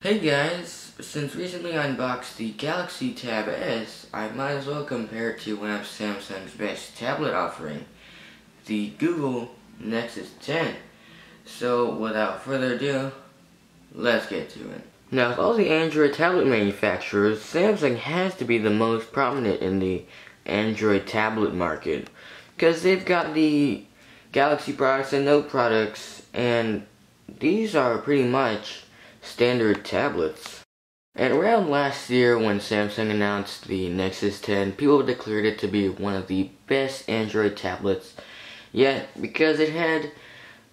Hey guys, since recently I unboxed the Galaxy Tab S, I might as well compare it to one of Samsung's best tablet offering, the Google Nexus 10. So without further ado, let's get to it. Now, of all the Android tablet manufacturers, Samsung has to be the most prominent in the Android tablet market, because they've got the Galaxy products and Note products, and these are pretty much standard tablets. And around last year when Samsung announced the Nexus 10, people declared it to be one of the best Android tablets yet, because it had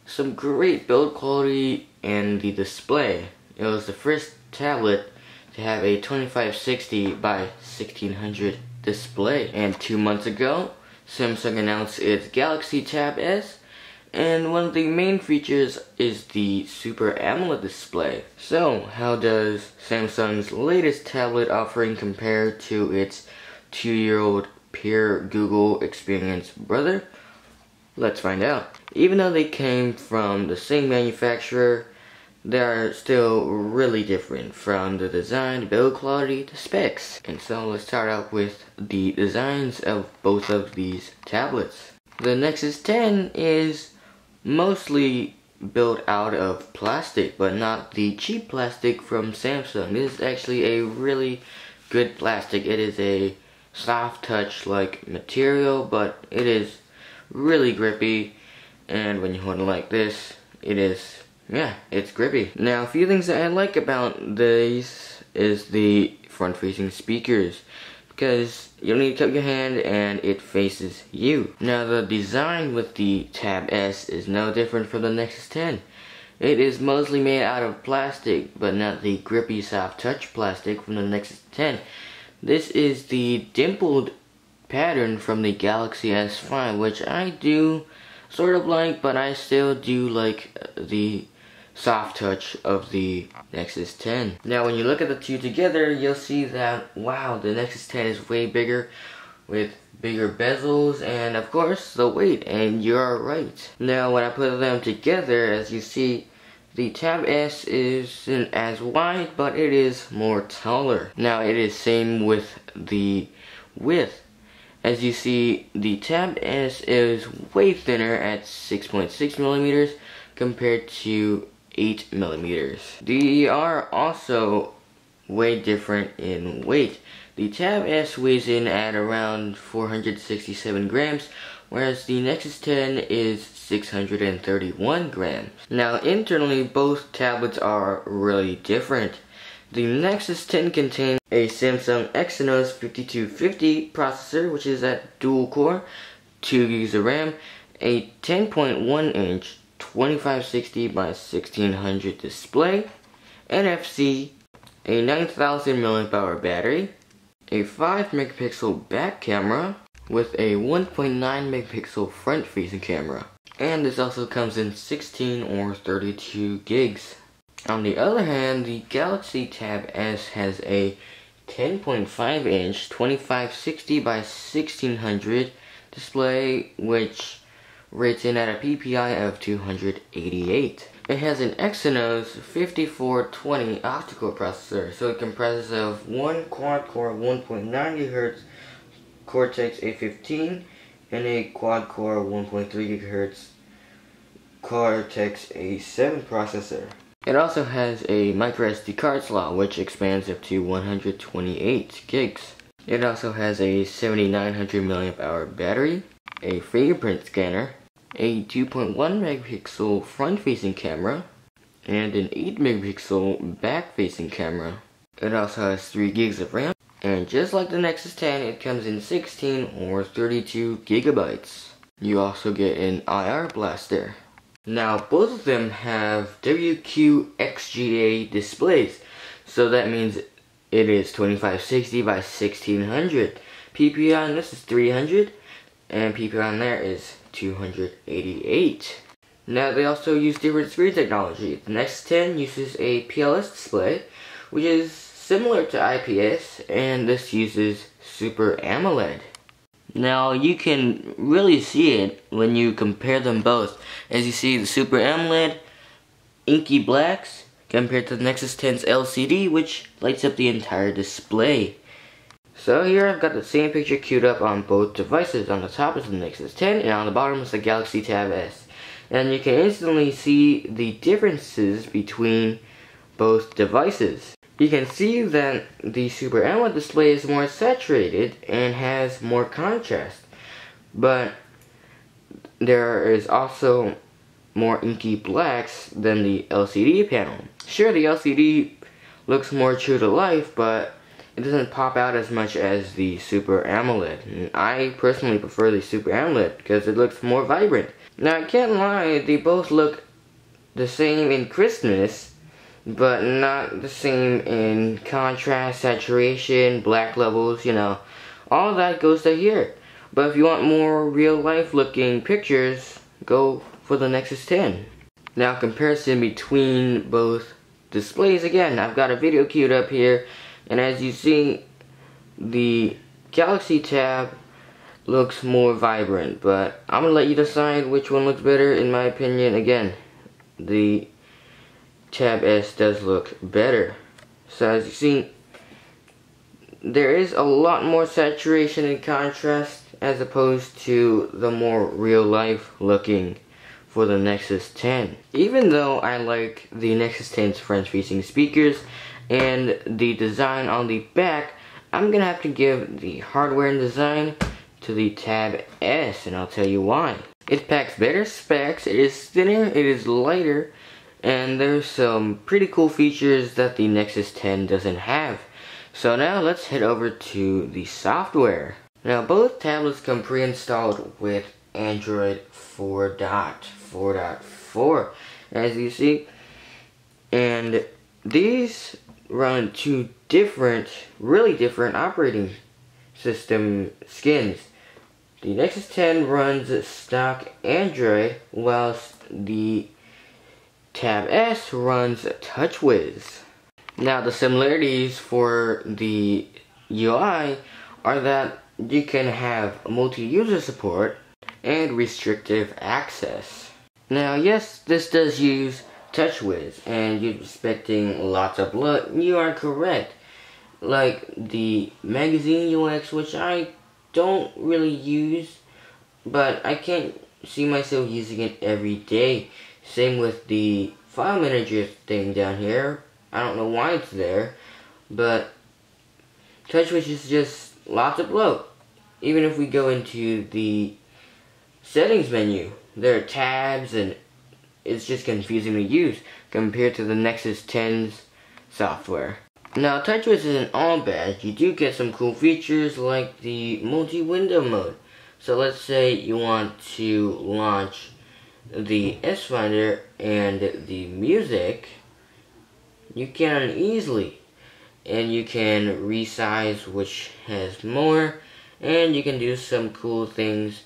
some great build quality and the display. It was the first tablet to have a 2560 by 1600 display. And 2 months ago, Samsung announced its Galaxy Tab S, and one of the main features is the Super AMOLED display. So, how does Samsung's latest tablet offering compare to its 2-year-old peer Google Experience brother? Let's find out. Even though they came from the same manufacturer, they are still really different from the design, build quality, to specs. And so let's start out with the designs of both of these tablets. The Nexus 10 is mostly built out of plastic, but not the cheap plastic from Samsung. This is actually a really good plastic. It is a soft touch like material, but it is really grippy, and when you hold it like this, it's grippy. Now, a few things that I like about these is the front facing speakers, because you don't need to cup your hand and it faces you. Now, the design with the Tab S is no different from the Nexus 10. It is mostly made out of plastic, but not the grippy soft touch plastic from the Nexus 10. This is the dimpled pattern from the Galaxy S5, which I do sort of like, but I still do like the soft touch of the Nexus 10. Now, when you look at the two together, you'll see that, wow, the Nexus 10 is way bigger with bigger bezels and, of course, the weight, and you're right. Now, when I put them together, as you see, the Tab S isn't as wide, but it is more taller. Now, it is same with the width. As you see, the Tab S is way thinner at 6.6 millimeters compared to 8 millimeters. They are also way different in weight. The Tab S weighs in at around 467 grams, whereas the Nexus 10 is 631 grams. Now, internally, both tablets are really different. The Nexus 10 contains a Samsung Exynos 5250 processor, which is at dual core, 2 GB of RAM, a 10.1 inch 2560 by 1600 display, NFC, a 9000 mAh battery, a 5 megapixel back camera with a 1.9 megapixel front facing camera. And this also comes in 16 or 32 gigs. On the other hand, the Galaxy Tab S has a 10.5 inch 2560 by 1600 display, which rates in at a PPI of 288. It has an Exynos 5420 octa-core processor, so it comprises of one quad-core 1.9 GHz Cortex A15 and a quad-core 1.3 GHz Cortex A7 processor. It also has a microSD card slot, which expands up to 128 gigs. It also has a 7900 mAh battery, a fingerprint scanner, a 2.1 megapixel front-facing camera, and an 8 megapixel back-facing camera. It also has 3 gigs of RAM, and just like the Nexus 10, it comes in 16 or 32 gigabytes. You also get an IR blaster. Now, both of them have WQXGA displays, so that means it is 2560 by 1600. PPI on this is 300, and PPI on there is 288. Now, they also use different screen technology. The Nexus 10 uses a PLS display, which is similar to IPS, and this uses Super AMOLED. Now, you can really see it when you compare them both. As you see, the Super AMOLED inky blacks compared to the Nexus 10's LCD, which lights up the entire display. So here I've got the same picture queued up on both devices. On the top is the Nexus 10 and on the bottom is the Galaxy Tab S. And you can instantly see the differences between both devices. You can see that the Super AMOLED display is more saturated and has more contrast. But there is also more inky blacks than the LCD panel. Sure, the LCD looks more true to life, but it doesn't pop out as much as the Super AMOLED. And I personally prefer the Super AMOLED because it looks more vibrant. Now, I can't lie, they both look the same in crispness, but not the same in contrast, saturation, black levels, you know. All that goes to here. But if you want more real-life looking pictures, go for the Nexus 10. Now, comparison between both displays, again, I've got a video queued up here, and as you see, the Galaxy Tab looks more vibrant, but I'm gonna let you decide which one looks better. In my opinion, again, the Tab S does look better. So as you see, there is a lot more saturation and contrast as opposed to the more real-life looking for the Nexus 10. Even though I like the Nexus 10's front-facing speakers and the design on the back, I'm gonna have to give the hardware and design to the Tab S, and I'll tell you why. It packs better specs, it is thinner, it is lighter, and there's some pretty cool features that the Nexus 10 doesn't have. So now let's head over to the software. Now both tablets come pre-installed with Android 4.4, as you see, and these run two different, really different operating system skins. The Nexus 10 runs stock Android, whilst the Tab S runs TouchWiz. Now the similarities for the UI are that you can have multi-user support and restrictive access. Now yes, this does use TouchWiz, and you're expecting lots of bloat. You are correct. Like the magazine UX, which I don't really use, but I can't see myself using it every day. Same with the file manager thing down here. I don't know why it's there, but TouchWiz is just lots of bloat. Even if we go into the settings menu, there are tabs and it's just confusing to use compared to the Nexus 10's software. Now TouchWiz isn't all bad. You do get some cool features like the multi-window mode. So let's say you want to launch the S Finder and the music, you can easily, and you can resize which has more, and you can do some cool things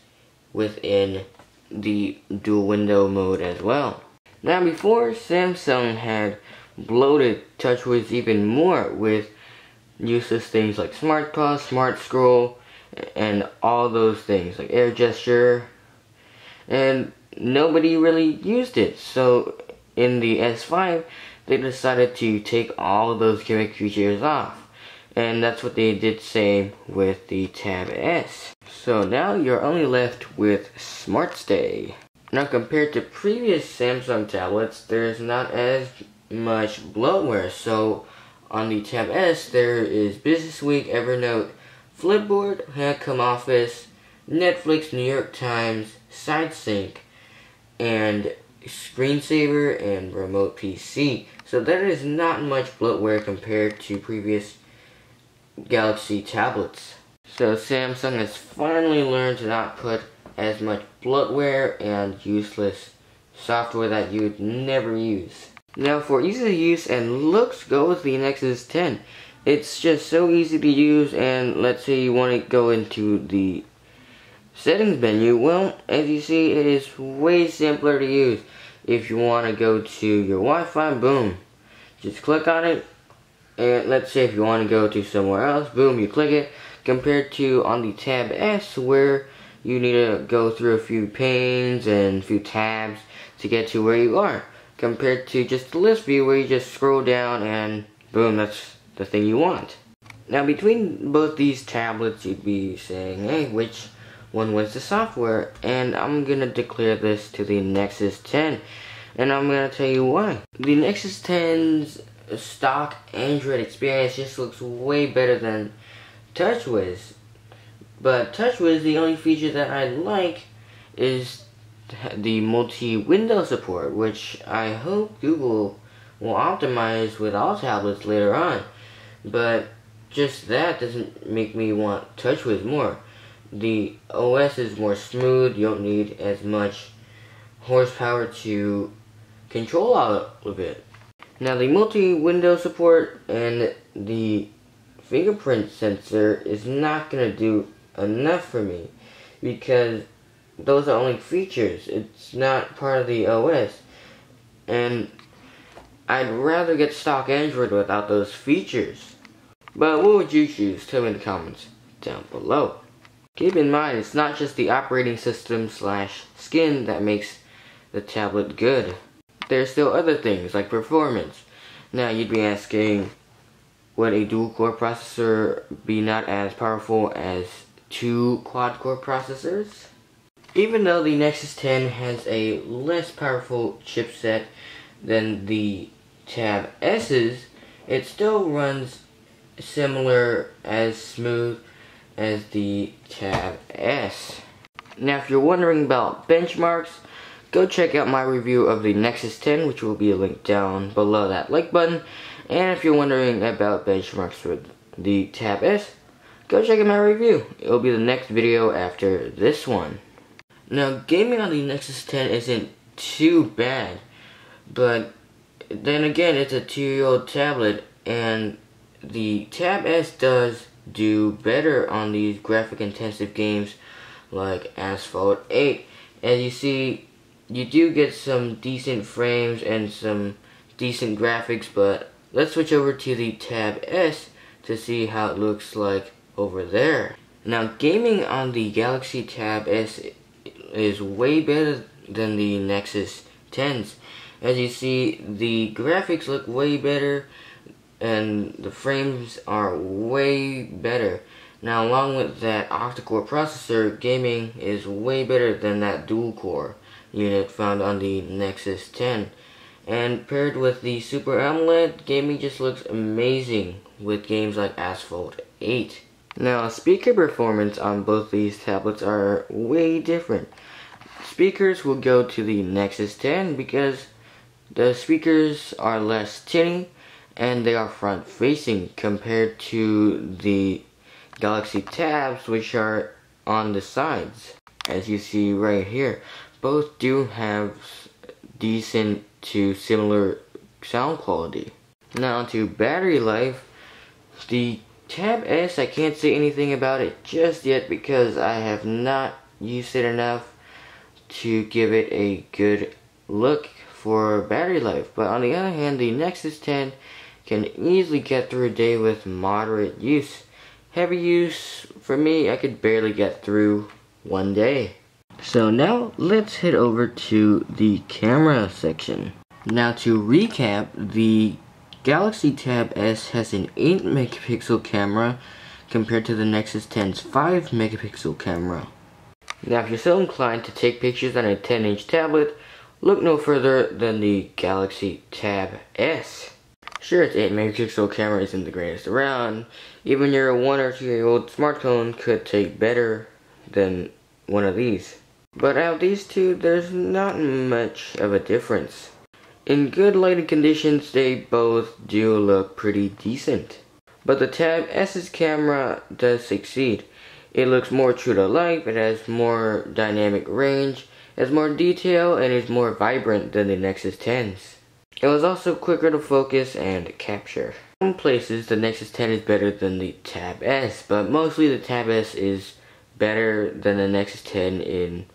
within the dual window mode as well. Now before, Samsung had bloated TouchWiz even more with useless things like Smart Pause, Smart Scroll, and all those things like air gesture, and nobody really used it. So in the S5 they decided to take all of those gimmick features off, and that's what they did same with the Tab S. So now you're only left with Smart Stay. Now compared to previous Samsung tablets, there's not as much bloatware. So on the Tab S there is Business Week, Evernote, Flipboard, Home Office, Netflix, New York Times, SideSync, and Screensaver and Remote PC. So there is not much bloatware compared to previous Galaxy tablets. So Samsung has finally learned to not put as much bloatware and useless software that you would never use. Now for ease of use and looks, go with the Nexus 10. It's just so easy to use, and let's say you want to go into the settings menu. Well, as you see, it is way simpler to use. If you want to go to your Wi-Fi, boom, just click on it, and let's say if you want to go to somewhere else, boom, you click it, compared to on the Tab S where you need to go through a few panes and a few tabs to get to where you are. compared to just the list view where you just scroll down and boom, that's the thing you want. Now between both these tablets, you'd be saying, hey, which one was the software? And I'm gonna declare this to the Nexus 10, and I'm gonna tell you why. The Nexus 10's stock Android experience just looks way better than TouchWiz. But TouchWiz, the only feature that I like is the multi-window support, which I hope Google will optimize with all tablets later on. But just that doesn't make me want TouchWiz more. The OS is more smooth, you don't need as much horsepower to control all of it. Now the multi-window support and the fingerprint sensor is not going to do enough for me, because those are only features. It's not part of the OS, and I'd rather get stock Android without those features. But what would you choose? Tell me in the comments down below. Keep in mind, it's not just the operating system / skin that makes the tablet good. There's still other things like performance. Now you'd be asking, would a dual-core processor be not as powerful as 2 quad-core processors? Even though the Nexus 10 has a less powerful chipset than the Tab S's, it still runs similar as smooth as the Tab S. Now if you're wondering about benchmarks, go check out my review of the Nexus 10, which will be linked down below that like button. And if you're wondering about benchmarks with the Tab S, go check out my review. It'll be the next video after this one. Now, gaming on the Nexus 10 isn't too bad, but then again, it's a 2-year-old tablet, and the Tab S does do better on these graphic-intensive games like Asphalt 8. As you see, you do get some decent frames and some decent graphics, but let's switch over to the Tab S to see how it looks like over there. Now, gaming on the Galaxy Tab S is way better than the Nexus 10s. As you see, the graphics look way better and the frames are way better. Now, along with that octa-core processor, gaming is way better than that dual-core unit found on the Nexus 10. And paired with the Super AMOLED, gaming just looks amazing with games like Asphalt 8. Now, speaker performance on both these tablets are way different. Speakers will go to the Nexus 10 because the speakers are less tinny and they are front facing compared to the Galaxy Tabs, which are on the sides. As you see right here, both do have decent to similar sound quality. Now onto battery life. The Tab S, I can't say anything about it just yet because I have not used it enough to give it a good look for battery life. But on the other hand, the Nexus 10 can easily get through a day with moderate use. Heavy use, for me, I could barely get through one day. So now let's head over to the camera section. Now to recap, the Galaxy Tab S has an 8 megapixel camera compared to the Nexus 10's 5 megapixel camera. Now if you're so inclined to take pictures on a 10-inch tablet, look no further than the Galaxy Tab S. Sure, its 8 megapixel camera isn't the greatest around. Even your 1 or 2 year old smartphone could take better than one of these. But out of these two, there's not much of a difference. In good lighting conditions, they both do look pretty decent. But the Tab S's camera does succeed. It looks more true to life, it has more dynamic range, has more detail, and is more vibrant than the Nexus 10's. It was also quicker to focus and capture. In some places, the Nexus 10 is better than the Tab S, but mostly the Tab S is better than the Nexus 10 in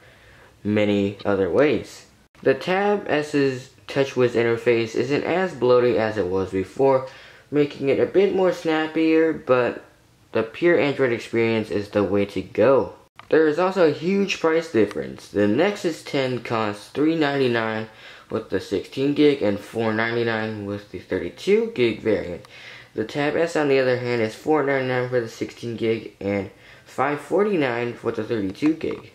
many other ways. The Tab S's TouchWiz interface isn't as bloated as it was before, making it a bit more snappier, but the pure Android experience is the way to go. There is also a huge price difference. The Nexus 10 costs $399, with the 16 gig and $4.99 with the 32 gig variant. The Tab S, on the other hand, is $4.99 for the 16 gig and $5.49 for the 32 gig.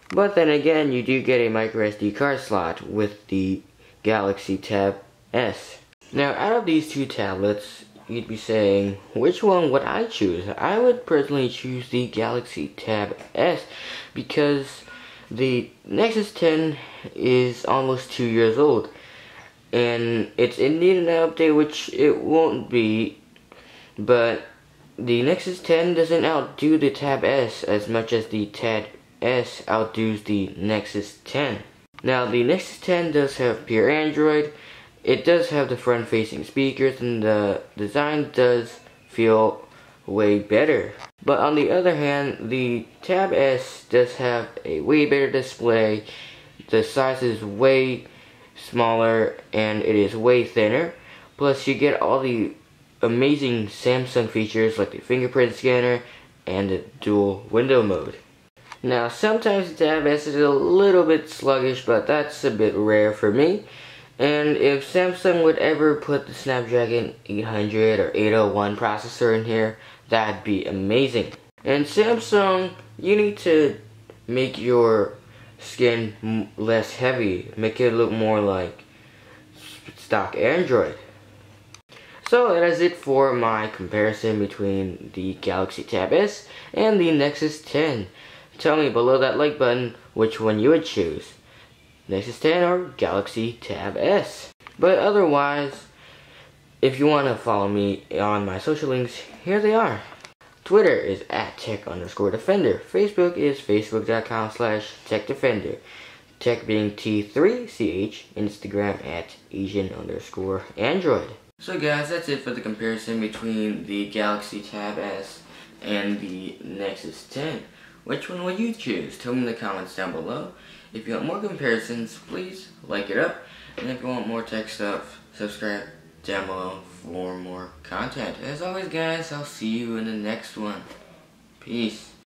But then again, you do get a micro SD card slot with the Galaxy Tab S. Now, out of these two tablets, you'd be saying, which one would I choose? I would personally choose the Galaxy Tab S because the Nexus 10 is almost 2 years old, and it's in need of an update, which it won't be, but the Nexus 10 doesn't outdo the Tab S as much as the Tab S outdoes the Nexus 10. Now, the Nexus 10 does have pure Android. It does have the front-facing speakers, and the design does feel way better. But on the other hand, the Tab S does have a way better display. The size is way smaller, and it is way thinner. Plus, you get all the amazing Samsung features like the fingerprint scanner and the dual window mode. Now, sometimes the Tab S is a little bit sluggish, but that's a bit rare for me. And if Samsung would ever put the Snapdragon 800 or 801 processor in here, that'd be amazing. And Samsung, you need to make your skin less heavy, make it look more like stock Android. So that is it for my comparison between the Galaxy Tab S and the Nexus 10. Tell me below that like button which one you would choose, Nexus 10 or Galaxy Tab S. But otherwise, if you want to follow me on my social links, here they are. Twitter is @tech_defender. Facebook is facebook.com/techdefender. Tech being T3CH. Instagram @Asian_Android. So guys, that's it for the comparison between the Galaxy Tab S and the Nexus 10. Which one will you choose? Tell me in the comments down below. If you want more comparisons, please like it up. And if you want more tech stuff, subscribe down below for more content. As always guys, I'll see you in the next one. Peace.